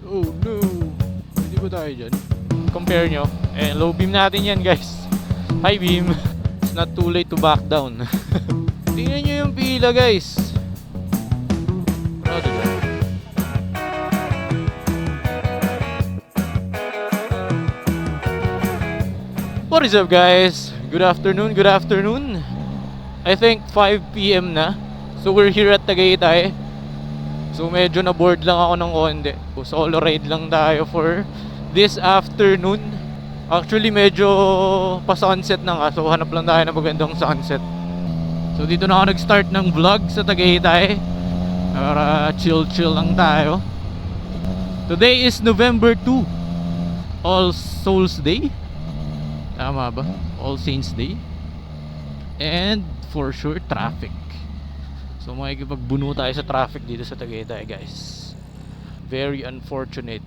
Oh no! Hindi ba tayo dyan? Compare nyo. Low beam natin yan guys. High beam. It's not too late to back down. Tingnan nyo yung pila guys. Ano diba? What is up guys? Good afternoon, good afternoon. I think 5 PM na. So we're here at Tagaytay. So medyo na bored lang ako ng konti. Solo ride lang tayo for this afternoon. Actually medyo pa sunset na nga. So hanap lang tayo ng magandang sunset. So dito na ako nag-start ng vlog sa Tagaytay. Para chill lang tayo. Today is November 2, All Souls Day. Tama ba? All Saints Day. And for sure traffic. So makikipagbuno tayo sa traffic dito sa Tagaytay guys. Very unfortunate.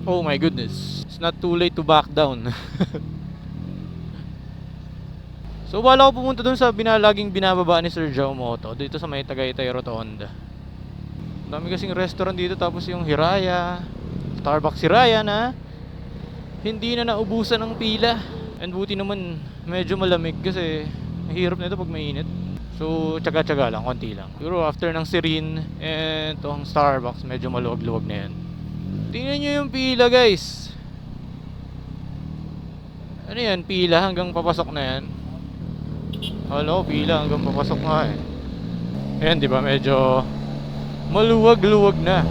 Oh my goodness. It's not too late to back down. So wala ko pumunta dun sa laging binababa ni Sir Joe Moto, dito sa may Tagaytay Rotonda. Dami kasing restaurant dito, tapos yung Hiraya, Starbucks Hiraya na hindi na naubusan ng pila. And buti naman medyo malamig kasi mahirap na ito pag mainit. So tsaga-tsaga lang, konti lang. Pero after ng Serene and itong Starbucks, medyo maluwag-luwag na yan. Tingnan nyo yung pila guys. Ano yan, pila hanggang papasok na yan. Hello, pila hanggang papasok nga eh. Ayan, di ba? Medyo maluwag-luwag na.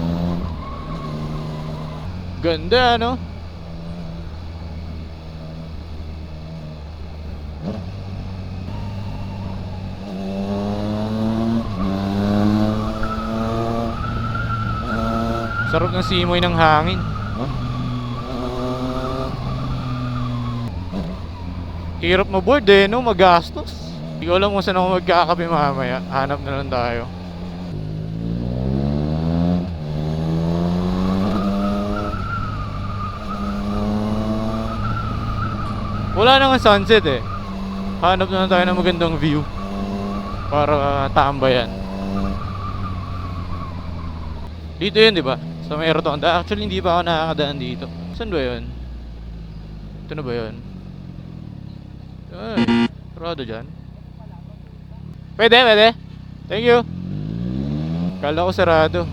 Ganda, no? Sarap ng simoy ng hangin. Hirap maboard eh, no? Magastos. Hindi ko alam kung saan ako magkakape mamaya. Hanap na lang tayo. Wala nang sunset eh. Hanap na lang tayo ng magandang view para tambayan. Dito yun, di ba? Sa may rotonda. Actually, hindi pa ako nakakadaan dito. Saan ba yun? Ito na ba yun? Ay, sarado dyan. Pwede. Thank you. Kala ko sarado.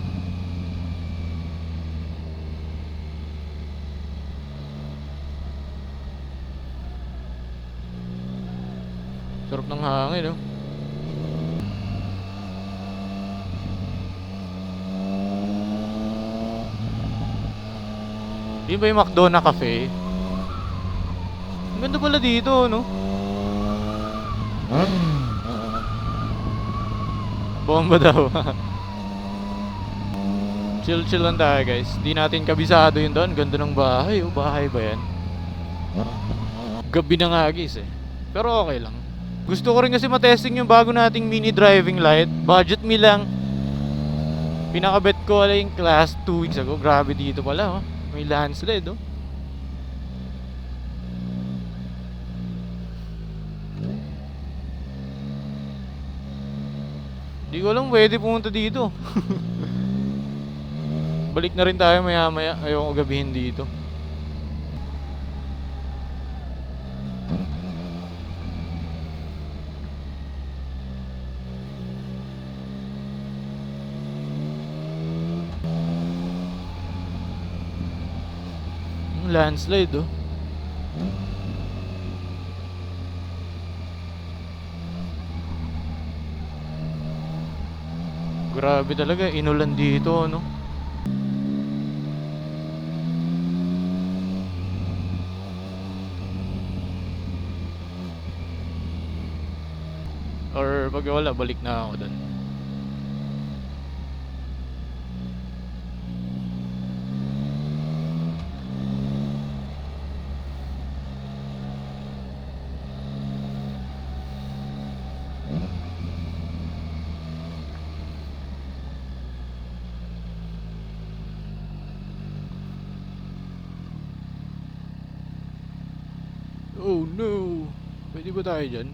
Sarap ng hangin, no? Yun ba yung McDonald's Cafe? Ang ganda pala dito, no? Bomba daw. Chill lang tayo guys. Di natin kabisado yun doon. Ganda ng bahay. Oh, bahay ba yan? Gabi na nga guys eh. Pero okay lang. Gusto ko rin kasi matesting yung bago nating mini driving light. Budget me lang. Pinakabet ko wala yung class 2 weeks ago. Grabe dito pala, oh. May landslide, oh. Di ko lang pwede pumunta dito. Balik na rin tayo maya. Ayoko gabihin dito. Landslide, oh. Grabe talaga, inulan dito, no? Or pag wala, balik na ako dun. Oh no! Pwede ba tayo dyan?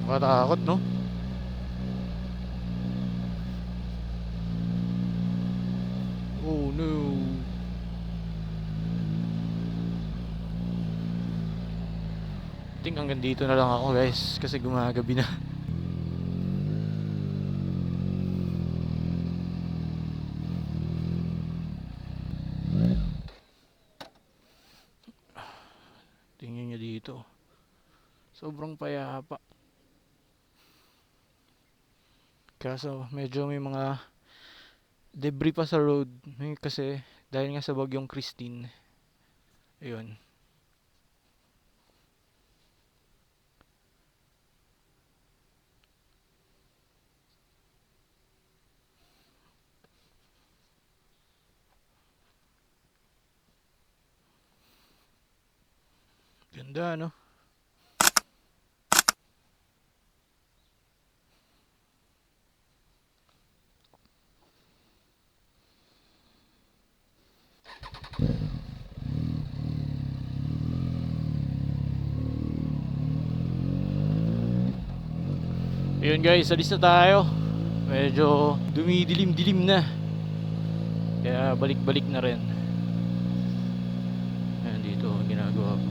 Makatakot, no? Oh no. I think hanggang dito na lang ako guys, kasi gumagabi na. Tingnan nyo dito. Sobrang payapa. Kaso medyo may mga debris pa sa road. Kasi dahil nga sa bagyong Christine. Ayun. Ganda, no? Ayun guys, alis na tayo. Medyo dumidilim-dilim na. Kaya balik-balik na rin. Ayan dito, ginagawa ko.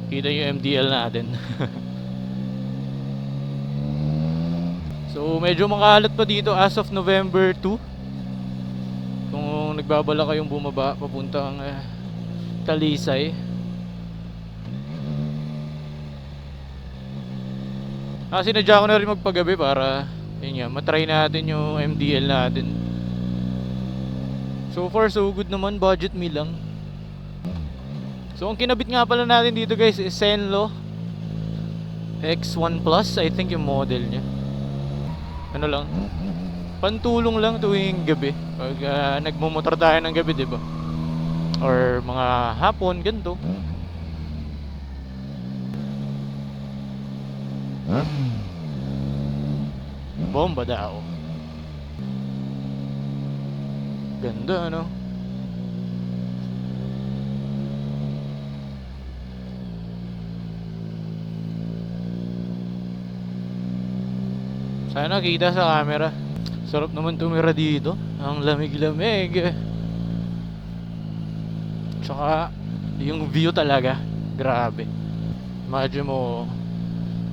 Kita yung MDL natin. So medyo makalat pa dito as of November 2. Kung nagbabala kayong bumaba papuntang Talisay. Sinadya ko na rin magpagabi para yun nga, matry natin yung MDL natin. So far so good naman, budget meal lang. So ang kinabit nga pala natin dito guys is Zenlo X1 Plus, I think yung model nya. Ano lang, pantulong lang tuwing gabi. Pag nagmumotor tayo ng gabi, diba? Or mga hapon, ganito. Bomba daw. Ganda, no? Sana kita sa camera. Sarap naman tumira dito. Ang lamig-lamig. Tsaka yung view talaga, grabe. Imagine mo,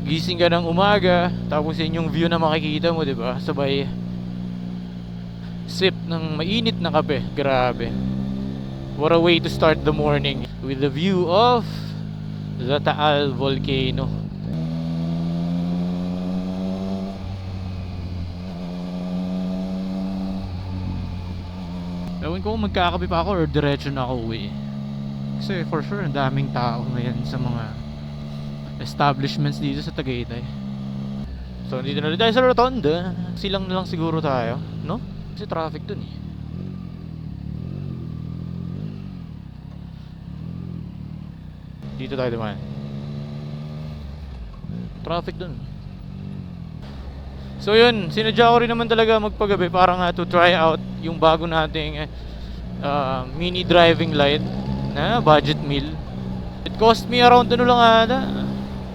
gising ka ng umaga, tapos yun yung view na makikita mo, diba? Sabay sip ng mainit na kape. Grabe. What a way to start the morning with the view of the Taal Volcano. Ewan ko kung magkakape pa ako or diretso na ako uwi. Kasi for sure, ang daming tao ngayon sa mga establishments dito sa Tagaytay. So dito na rin tayo sa Rotonda. Silang na lang siguro tayo, no? Kasi traffic dun eh. Dito tayo naman. Traffic dun. So yun, sinadya ko rin naman talaga magpagabi para nga to try out yung bago nating mini driving light na budget meal. It cost me around ano lang ata,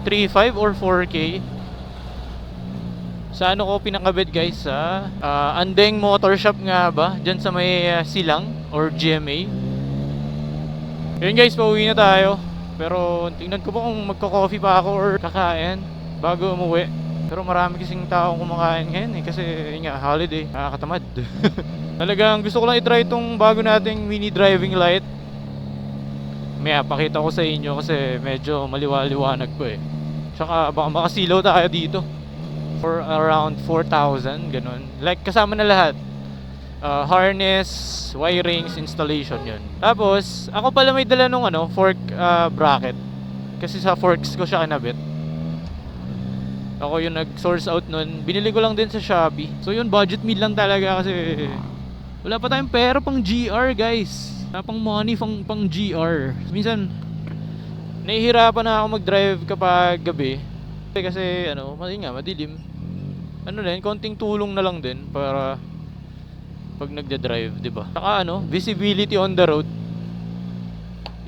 3.5 or 4K. Sa ano ko pinakabit guys, sa Andeng Motor Shop nga ba, dyan sa may Silang or GMA. Yun guys, pauwi na tayo. Pero tingnan ko pa kung magko-coffee pa ako or kakain bago umuwi. Pero marami kasing tao kumakain ngayon eh, kasi yun nga, holiday, nakakatamad. Talagang gusto ko lang i-try itong bago nating mini driving light. May pakita ko sa inyo kasi medyo maliwanag po eh. Tsaka baka makasilaw tayo dito for around 4,000, ganun. Like kasama na lahat, harness, wirings, installation, yun. Tapos ako pala may dala nung fork bracket, kasi sa forks ko siya kinabit. Ako yung nag-source out nun. Binili ko lang din sa Shopee. So yun, budget meal lang talaga kasi wala pa tayong pera pang GR guys. Wala pang money pang GR. Minsan nahihirapan na ako mag-drive kapag gabi. Kasi madilim. Ano din, konting tulong na lang din para pag nagda-drive, 'di ba? Saka visibility on the road.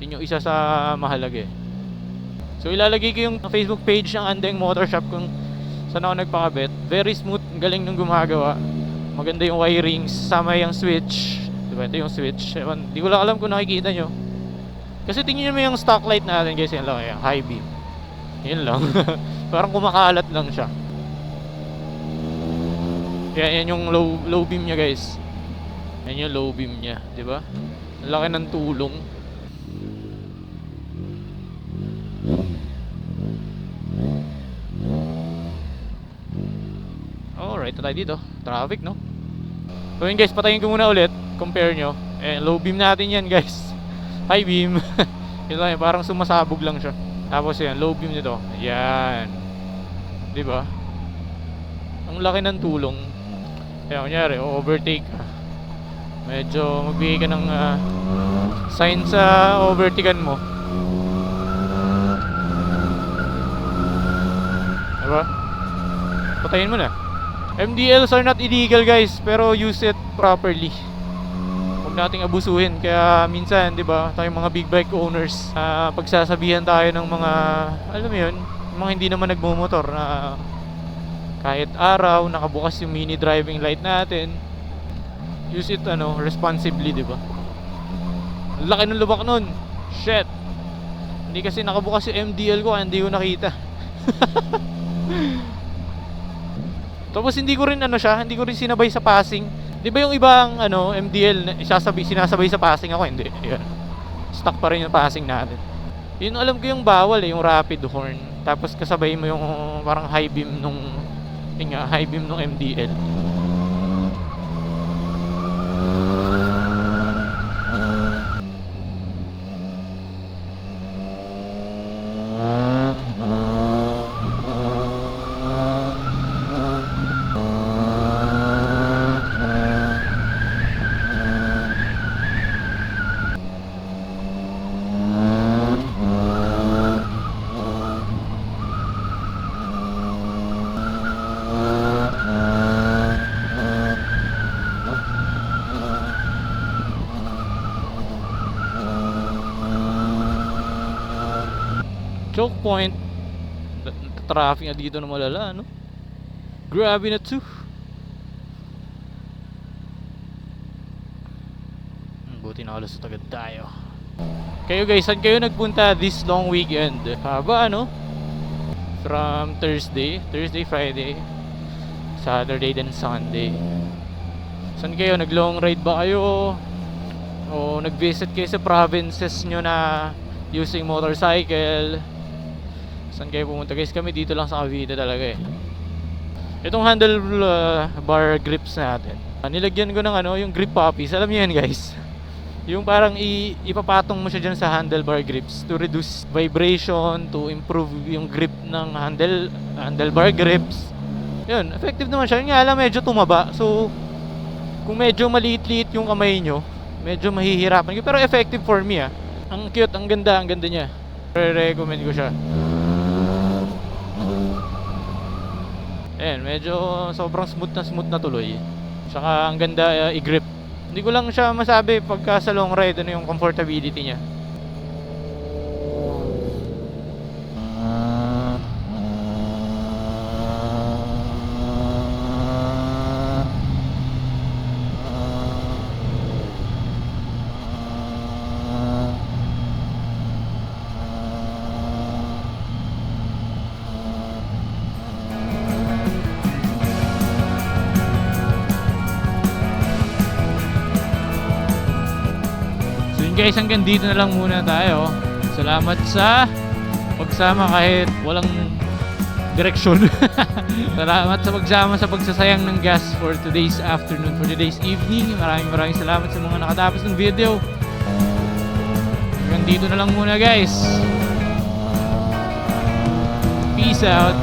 Yun yung isa sa mahalaga eh. So ilalagay ko yung Facebook page ng Andeng Motor Shop kung saan ako nagpakabit. Very smooth, galing nung gumagawa. Maganda yung wirings, sama yung switch. Diba, ito yung switch. Ewan, di ko lang alam kung nakikita nyo. Kasi tingnan mo yung stock light natin guys, yan lang, yung high beam. Yun lang. Parang kumakalat lang siya. Yan yung low beam nya guys. Yan yung low beam nya, diba? Laki ng tulong. Alright, tayo dito. Traffic, no? So yun guys, patayin ko muna ulit. Compare nyo. Low beam natin yan guys. High beam. Yun lang, parang sumasabog lang siya. Tapos yan, low beam nito. Yan. Diba? Ang laki ng tulong. Kaya kunyari, overtake. Medyo magbigay ka ng sign sa overtaken mo. Diba? Patayin mo na. MDLs are not illegal guys, pero use it properly. Huwag nating abusuhin. Kaya minsan, di ba, tayong mga big bike owners, pagsasabihan tayo ng mga, alam mo yun, mga hindi naman nagmumotor na kahit araw, nakabukas yung mini driving light natin. Use it, responsibly, di ba? Ang laki ng lubak nun. Shit. Hindi kasi nakabukas yung MDL ko, hindi ko nakita. Tapos hindi ko rin hindi ko rin sinabay sa passing. 'Di ba yung ibang MDL sinasabay sa passing, ako hindi. Yan. Stuck pa rin yung passing natin. Yun alam ko yung bawal yung rapid horn. Tapos kasabay mo yung parang high beam nung MDL. Choke point. Traffic na dito na malala, no? Grabe na to. Buti nakalusot agad tayo. Kayo guys, saan kayo nagpunta this long weekend? Haba, From Thursday, Friday, Saturday, then Sunday. Saan kayo? Nag-long ride ba kayo? O nag-visit kayo sa provinces nyo na using motorcycle? Saan kayo pumunta guys? Kami dito lang sa Cavite talaga eh. Itong handle bar grips natin, nilagyan ko ng yung grip puppies. Alam niyo yan guys, yung parang ipapatong mo siya dyan sa handlebar grips to reduce vibration, to improve yung grip ng handlebar grips. Yun, effective naman siya. Yun nga lang, medyo tumaba. So kung medyo maliit-liit yung kamay nyo, medyo mahihirapan. Pero effective for me Ang cute, ang ganda niya. Re-recommend ko siya. Ayan, medyo sobrang smooth na tuloy. Saka ang ganda i-grip. Hindi ko lang siya masabi pagka sa long ride yung comfortability niya. Guys, hanggang dito na lang muna tayo. Salamat sa pagsama kahit walang direksyon. Salamat sa pagsama sa pagsasayang ng gas for today's afternoon, for today's evening. Maraming salamat sa mga nakatapos ng video. Hanggang dito na lang muna guys. Peace out.